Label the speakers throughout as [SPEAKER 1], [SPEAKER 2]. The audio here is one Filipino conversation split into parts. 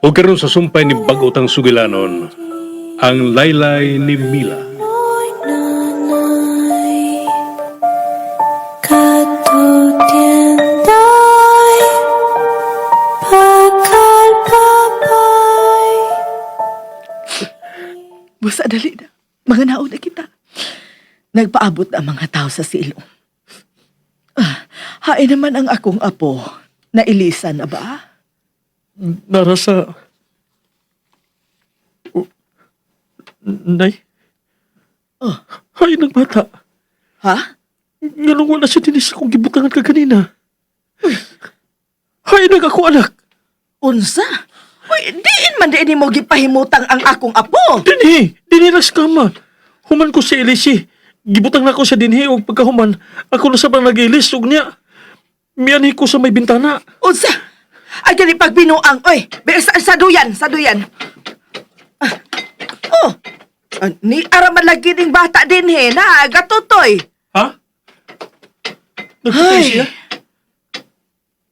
[SPEAKER 1] O karon sa sumpay ni bagotang sugilanon, ang laylay ni Mila.
[SPEAKER 2] Ôi nanay, katu tiyan tay, bakal papay.
[SPEAKER 3] Busa, dali na. Mga naon na kita. Nagpaabot ang mga tao sa silong. Hain naman ang akong apo. Nailisan na ba?
[SPEAKER 4] Narasa... Nay?
[SPEAKER 3] Oh.
[SPEAKER 4] Hay ng bata.
[SPEAKER 3] Ha?
[SPEAKER 4] Ganun wala siya dinis akong gibutangan ka kanina. Hay nag ako anak.
[SPEAKER 3] Unsa? Uy, diin man diin mo gipahimutang ang akong apo.
[SPEAKER 4] Dinhi lang sa kama. Human ko si Elisi. Gibutang na ko sa dinhi o pagkahuman. Ako na sabang nag-ilis ug niya. Miyanhi ko sa may bintana.
[SPEAKER 3] Unsa? Ay, gani pagbinuang. Uy, sa duyan, sa duyan. Oh, ni araman lagi ning bata din na, gatutoy.
[SPEAKER 4] Ha? Nagtutoy
[SPEAKER 3] Ay.
[SPEAKER 4] siya?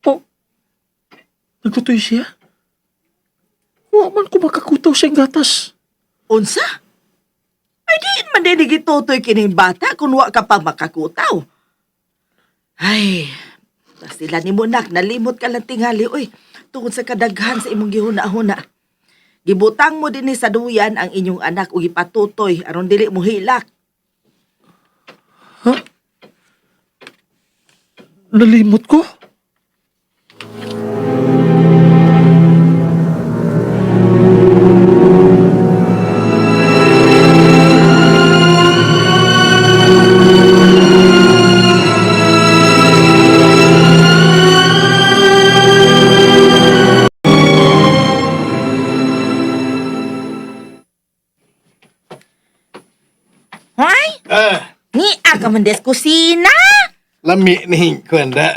[SPEAKER 4] Oh, nagtutoy siya? Wa man ko makakutaw siyang gatas.
[SPEAKER 3] Unsa? Ay, diin man din gitutoy kining bata kung wa ka pa makakutaw. Ay, sila ni Munak, nalimot ka lang tingali, uy. Tungod sa kadaghan sa imong gihuna-huna. Gibutang mo din sa duyan ang inyong anak o ipatutoy aron dili mo hilak.
[SPEAKER 4] Ha? Nalimot ko?
[SPEAKER 5] Hoy, ni aga man des kusina.
[SPEAKER 6] Lami ni kuanda.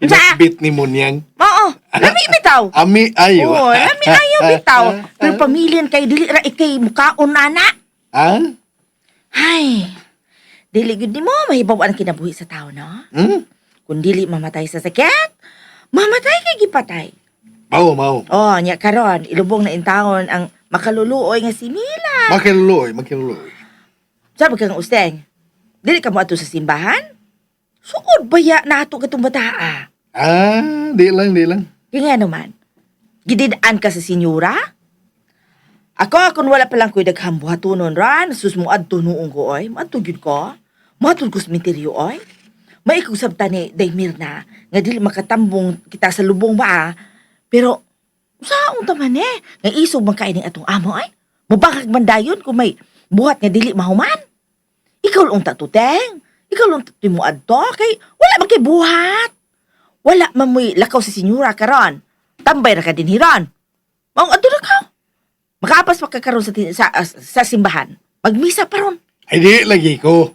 [SPEAKER 6] Pinakbit ni Munyang.
[SPEAKER 5] Oo, lami bitaw.
[SPEAKER 6] Ami ayo.
[SPEAKER 5] Oo, lami ayaw bitaw. Pero pamilyan kay dili ra ikay mukaon nana.
[SPEAKER 6] Ah?
[SPEAKER 5] Hay. Dili gud nimo mahibaw ang kinabuhi sa tao, no?
[SPEAKER 6] Hmm?
[SPEAKER 5] Kung dili mamatay sa sakit, mamatay kay gipatay.
[SPEAKER 6] Mau.
[SPEAKER 5] Oh, nya karon ilubong na intawon ang makaluluoy nga si Mila.
[SPEAKER 6] Makiluloy.
[SPEAKER 5] Sabi ka nga usteng, dili ka mo ato sa simbahan? Sukod baya na ato katong bataa.
[SPEAKER 6] Ah, di lang.
[SPEAKER 5] Kaya nga naman, gididaan ka sa senyora? Ako, kung wala palang ko'y daghang buhatunon ran, sus mo adto noong ko, oy. Maadto yun ko. Maadto ko sa misteryo, oy. Maikog sabta ni Daymir na, nga dili makatambong kita sa lubong ba, ah. Pero, saong taman eh, nga isog makain ng atong amo, ay. Mubangag man dayon kung may buhat nga dili mahuman. Ikaw lang tatuteng. Ikaw lang tatutoy mo adto, kay wala man kay buhat. Wala man mo'y lakaw sa senyora karon. Tambay ra ka din hiron. Maong adto na ka. Makapas pa ka karon sa simbahan. Magmisa pa ron.
[SPEAKER 6] Ay di lagi ko.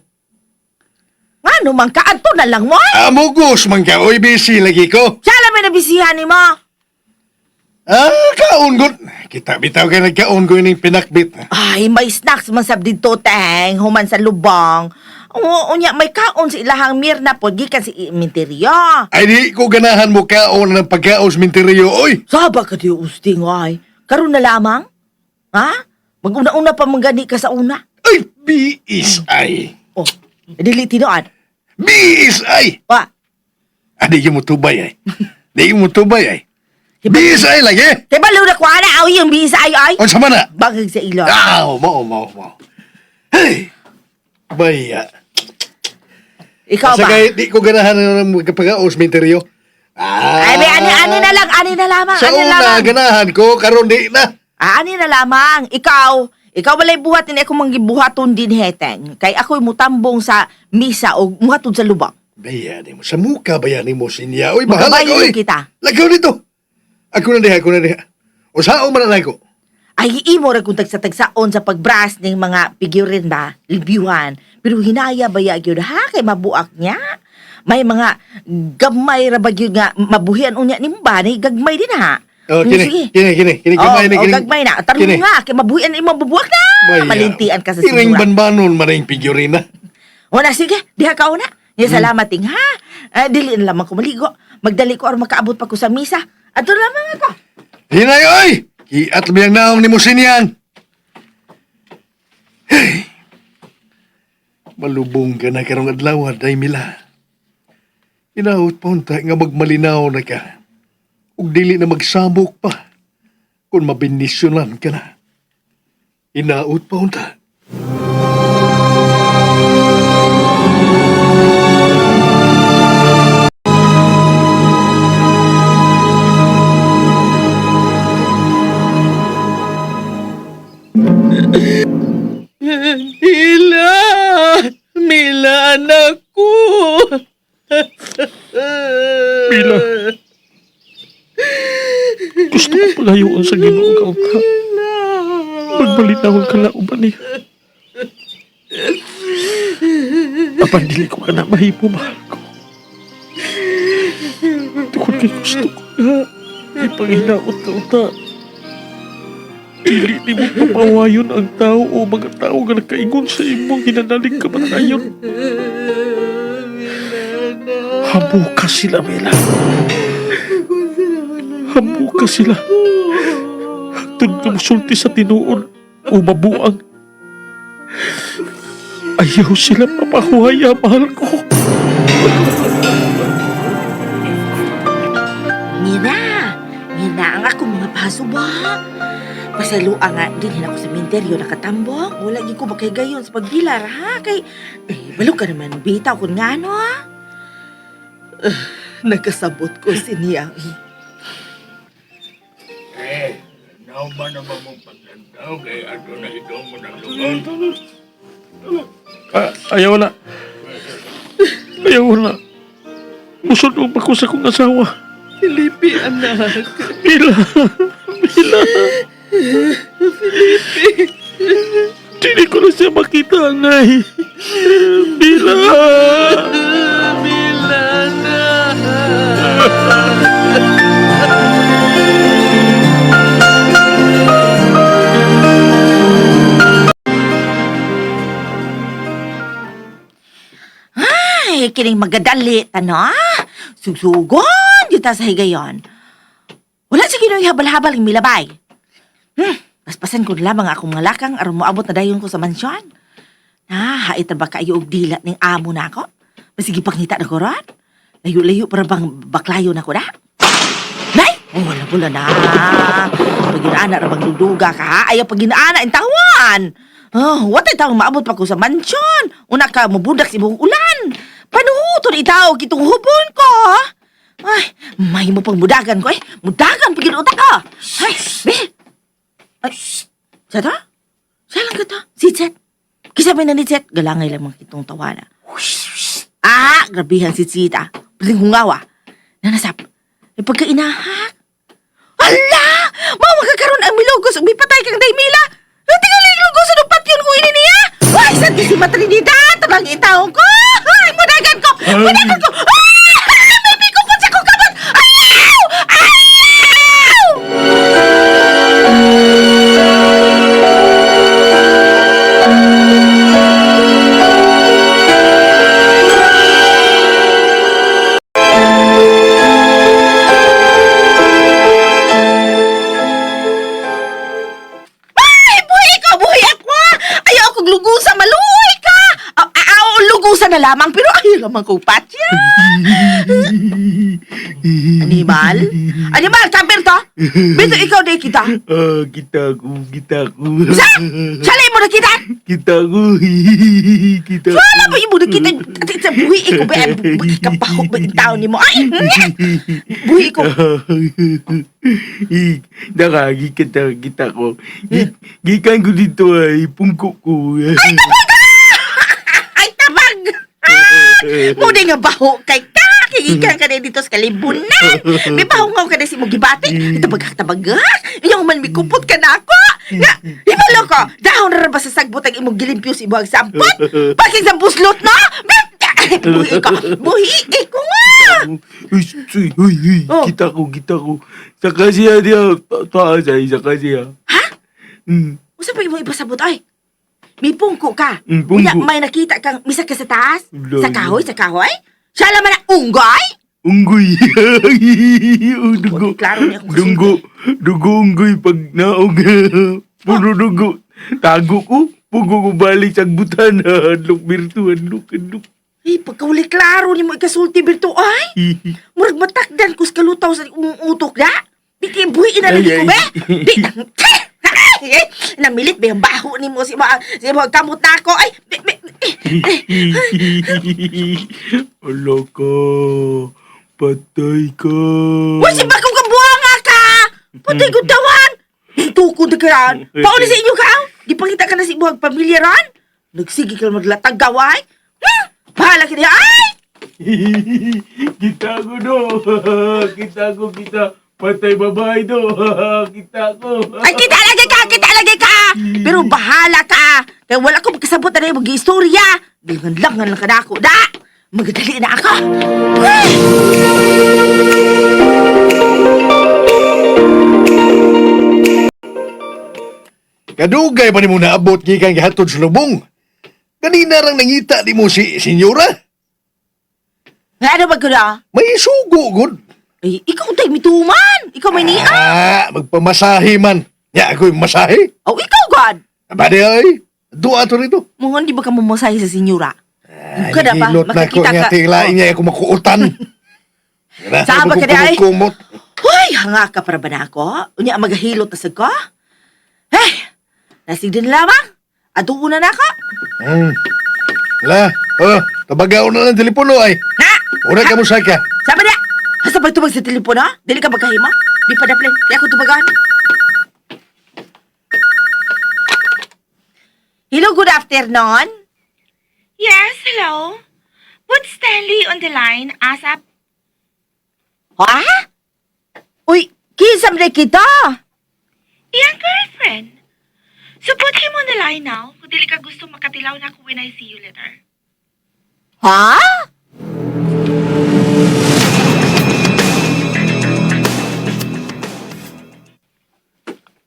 [SPEAKER 5] Ngano man ka adto na lang mo?
[SPEAKER 6] Amugos man ka. Oy, busy lagi ko.
[SPEAKER 5] Siya lang may nabisihan ni mo.
[SPEAKER 6] Ah, kaon gud. Kita bitaw kay nagkaon ko ining pinakbit.
[SPEAKER 5] Ay, may snacks man sab dito, teng. Human sa lubang. Oo, unya, may kaon sa ilahang mirna po, gikan sa minteryo.
[SPEAKER 6] Ay di ko ganahan mo kaon ng pagkaos minteriyo. Oy,
[SPEAKER 5] Saba ka di usting, ay. Karon na lamang? Ha? Mag-una-una pa manggani ka sa una?
[SPEAKER 6] ay biis ay.
[SPEAKER 5] Oh, dili tinuan.
[SPEAKER 6] Biis ay.
[SPEAKER 5] Pa,
[SPEAKER 6] Adi mo tubay ay. Di mo tubay ay. Biis ay lagi.
[SPEAKER 5] kay baliw na kwa na, aw yung bisa ay.
[SPEAKER 6] O sama na.
[SPEAKER 5] Bagag sa ilo.
[SPEAKER 6] Mau. Hey! Baya.
[SPEAKER 5] Ikaw ba?
[SPEAKER 6] Sagay, di ko ganahan ng pagkaos minteryo.
[SPEAKER 5] Ay, may ani na lamang.
[SPEAKER 6] Sa
[SPEAKER 5] Ani na
[SPEAKER 6] una,
[SPEAKER 5] lamang.
[SPEAKER 6] ganahan ko, karon di na.
[SPEAKER 5] Ani na lamang. Ikaw walay buhat ni ako manggibuhaton din heteng. Kay ako'y mutambong sa misa o muhatod sa lubang.
[SPEAKER 6] Baya ni mo, sa muka baya ni mo sinya. Uy, bahala ko
[SPEAKER 5] Makabayin
[SPEAKER 6] eh.
[SPEAKER 5] kita.
[SPEAKER 6] Lagaw dito. Ako na diha. O saan man na ko?
[SPEAKER 5] Ay, imo ra kung tagsa-tagsaon sa pagbras ng mga figurin ba, libyuhan. Pero hinaya ba yun ha, kay mabuak niya. May mga gamay ra ba yun nga, mabuhian unya ni ba, gagmay din ha.
[SPEAKER 6] Oh, kini, gamay ni kini.
[SPEAKER 5] gagmay na. Tarong
[SPEAKER 6] Kini.
[SPEAKER 5] nga, kay mabuhian imo bubuak na.
[SPEAKER 6] Baya.
[SPEAKER 5] Malintian ka sa
[SPEAKER 6] Iring
[SPEAKER 5] sinura.
[SPEAKER 6] banbanon man ang figurina.
[SPEAKER 5] O na, sige, diha ka una. Nga salamat ting ha. Dili na lamang ko maligo. Magdali ko or makaabot pa ko sa misa. Ato lamang ako.
[SPEAKER 6] Hinay, oy! Kiat biyang naong ni Musinyang. Hey. Malubong ka na karong adlaw, day mila. Inaot pa unta nga magmalinaw na ka. Ug dili na magsabok pa. Kung mabenisyonan ka na. Inaot pa unta.
[SPEAKER 4] Mila! Mila, anak ko! Mila, gusto ko palayoon sa Ginoo ka ka. Magbalinahon ka na uban niya. Apan dili ko ka na mahimo, mahal ko. Tukod kay gusto ko nga. Ipanginaot ka uta. Dili ni mo papawayon ang tao o mga tao nga nakaingon sa imong ginanalig ka manayon. Habuka sila, Mela. Habuka sila. Hangtod ka musulti sa tinuod o mabuang. Ayaw sila mapahuhaya, mahal ko.
[SPEAKER 5] Ngina ang ako mga paso ba? Pasaluan nga din ako sa minteryo nakatambong. Wala di ko makaigayon sa pagbilar, ha? Kay, balo ka naman, bitaw ko nga, no, ha?
[SPEAKER 3] Nagkasabot ko si Niyang.
[SPEAKER 7] Nauman naman mong paglantaw kay ato na itong managlugan.
[SPEAKER 4] Ayaw na. Ayaw na. Musunod pa ko sa kong asawa.
[SPEAKER 3] Felipe, anak.
[SPEAKER 4] Mila. Mila. Felipe. Hindi ko na siya makita, Angay. Mila.
[SPEAKER 3] Mila na.
[SPEAKER 5] Ay, kining magadali, tano, Sugsugon, dito sa higayon. Wala sa gino'y habal-habal ng milabay. Paspasan ko lamang akong mga lakang aron moabot na dayon ko sa mansyon. Hait na ba kayo og dila ng amo na ako? Masigi pangita na ko ron? Layo-layo para bang baklayo na ko na? Nay! Oh, wala na. Pag-inaana ra bang duduga ka, ha? Ayaw pag-inaana in tawan. Oh, watay taong maabot pa ko sa mansyon. Una ka, mabudak si buong ulan. Panuhuton itaw, kitong hubon ko. Ay, may mo pang mudagan ko eh. Mudagan, pag-inutak ka. Ay, be. Ay, siya to? Siya lang ka to? Si Chet. Kisabay na ni Chet, galangay lang mga kitong tawana. Grabihan si Chita. Piling hungawa. Nanasap, may pagkainahak. Hala! Mau magkakaroon ang milugos ang mipatay kang Daymila. Tingaling lugos sa dupat yun ko ini niya. Ay, sa si Matrinidad, tabang itaw ko. Ay, mudagan ko. Mudagan ko. Ay, may biko po sa kukabat. Ayaw! Ayaw! Na lamang, pero ayaw lamang kong patya. Animal? Animal, kamper to? Bito ikaw na kita.
[SPEAKER 7] Kita ko.
[SPEAKER 5] Sa? Salay mo na kita?
[SPEAKER 7] Kita ko. Kita
[SPEAKER 5] Wala ba yung mo na kita? Sa buhi ko ba? Buhi ka pa ako ba yung tao ni mo? Ay! Buhi ko.
[SPEAKER 7] Kita ko. Gikan ko dito ay pungkok ko.
[SPEAKER 5] Ay, tabag! Ay, tabag! Muna nga baho kay ka. Kikikan ka na dito sa kalibunan. May bahungaw ka na si Mugibati. Tabagak-tabagak. Yung man may kupot ka na ako. Nga, himalo ko. Dahon na ba sa sagbot ang imong gilimpyo si ibuhang sampot? Bakit sa buslot na? Buhi ko. Buhi ko nga.
[SPEAKER 7] Uy,
[SPEAKER 5] Oh.
[SPEAKER 7] kita ko. Saka siya dia taas ay, saka siya.
[SPEAKER 5] Ha? Usa pa imong ipasabot ay? May pungko ka.
[SPEAKER 7] Pungko.
[SPEAKER 5] Unya, may nakita kang misa ka sa taas?
[SPEAKER 7] Wala.
[SPEAKER 5] Sa kahoy? Siya laman na unggoy?
[SPEAKER 7] unggoy. Oh, dugo.
[SPEAKER 5] Huwag klaro niya akong
[SPEAKER 7] Dugo. Dugo unggoy pag naog. Puro dugo. Tago ko. Pugo ko balik sa butan. Hadlok birtu. Hadlok.
[SPEAKER 5] Ay, pagkahuli klaro ni mo ikasulti birto ay. Murag matakdan kus kalutaw sa umuutok na. Di kayo buhiin na rin
[SPEAKER 7] Ay,
[SPEAKER 5] ko, be. Di, namilit ba yung baho ni mo si mga kamot na ako. Ay,
[SPEAKER 7] Ala ka. Patay ka.
[SPEAKER 5] Uy, si Bakong kabuanga ka! Putay ko tawan! Tukod na karan. Paano sa inyo ka? Di pangita ka na si buhag pamilya ron? Nagsigi ka maglatag gaway? Bahala ka niya, ay!
[SPEAKER 7] Kita ko do. Kita. Patay babae do. Kita ko.
[SPEAKER 5] Ay, kita lagi ka! Pero bahala ka! Kaya wala ko magkasabot na yung mag-istorya. Langan lang ka na ako, da! Magdali na ako! Ay!
[SPEAKER 6] Kadugay pa ni mo naabot gikan gihatod sa lubong. Kanina rang nangita di mo si senyora.
[SPEAKER 5] Nga ano ba ko na?
[SPEAKER 6] May sugo, good.
[SPEAKER 5] Ay, ikaw tayo mituman! Ikaw may niya!
[SPEAKER 6] Magpamasahe man. Ya, ako'y masahe.
[SPEAKER 5] Oh, ikaw, God!
[SPEAKER 6] Abade ay, duwa to rito.
[SPEAKER 5] Mungon di ba ka mamasahe sa senyora? Ka na ba?
[SPEAKER 6] Hilot na ko
[SPEAKER 5] Makakita
[SPEAKER 6] nga
[SPEAKER 5] ka.
[SPEAKER 6] tilain niya ako makuutan.
[SPEAKER 5] Saan ba ka na ay?
[SPEAKER 6] Kumot.
[SPEAKER 5] Hoy, hanga ka para ba na ako? Unya magahilot na sa ko? Hey! Nasig din lamang. Atuuna na ako.
[SPEAKER 6] Tabagaw na ng telepono ay.
[SPEAKER 5] Ha?
[SPEAKER 6] Ura ka mo sa ka.
[SPEAKER 5] Sabi na! Hasa ba tubag sa telepono? Dili ka magkahima? Di pa daplay. Di ako tubagan. Hello, good afternoon.
[SPEAKER 8] Yes, hello. Put Stanley on the line ASAP.
[SPEAKER 5] Ha? Uy, kisam na kita.
[SPEAKER 8] Iyang girlfriend. So put him on the line now kung dili ka gusto makatilaw na ako when I see you later.
[SPEAKER 5] Ha?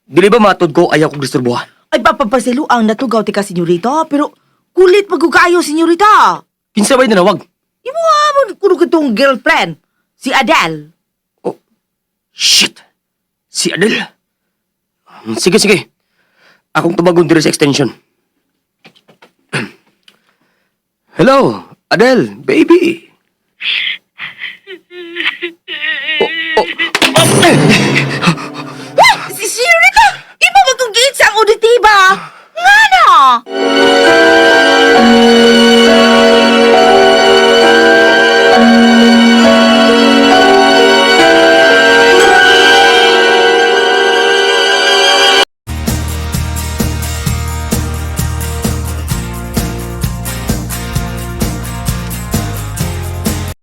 [SPEAKER 9] Dili ba matod ko ayaw kong disturbuhan?
[SPEAKER 5] Ay, papapasilo ang natugaw ti ka, senyorita. Pero kulit magkukayo, senyorita.
[SPEAKER 9] Kinsa ba'y nanawag?
[SPEAKER 5] Imo hamon kuno katong girlfriend. Si Adele.
[SPEAKER 9] Shit! Si Adele. Sige. Akong tumagon diri sa extension. Hello, Adele, baby.